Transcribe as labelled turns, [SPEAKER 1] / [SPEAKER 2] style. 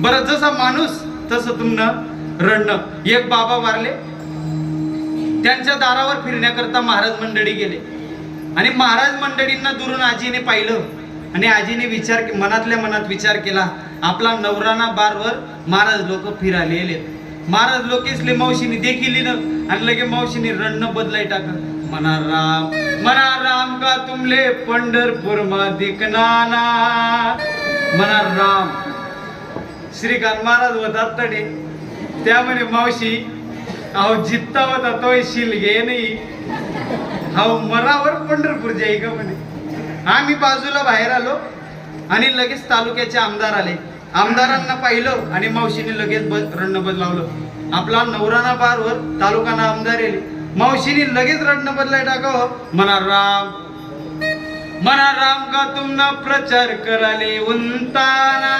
[SPEAKER 1] बरं जसा माणूस तसं तुमनं रडणं. एक बाबा वारले, त्यांच्या दारावर फिरण्याकरता महाराज मंडळी गेले आणि महाराज मंडळींना दुरून आजीने पाहिलं आणि आजीने मनातल्या मनात विचार केला, आपला नवराना बारवर महाराज लोक फिरायले. महाराज लोक इसले मावशीने देखील ना आणि लगे मावशीने रडणं बदलाय टाकलं. मना राम का तुमले पंढरपूर मा दिकनाना. मना राम. श्रीकांत महाराज होतात तडे त्यामुळे मावशी अहो जित्ता होता तो शिलगे नाही, अहो मरावर पंढरपूर जाई का म्हणे. आम्ही बाजूला बाहेर आलो आणि लगेच तालुक्याचे आमदार आले. आमदारांना पाहिलं आणि मावशीने लगेच रडणं बदलावलं. आपला नवराना बारवर तालुकाना आमदार येले. मावशीने लगेच रडणं बदलाय टाकावं. मना राम का तुमना प्रचार कराले उंताना.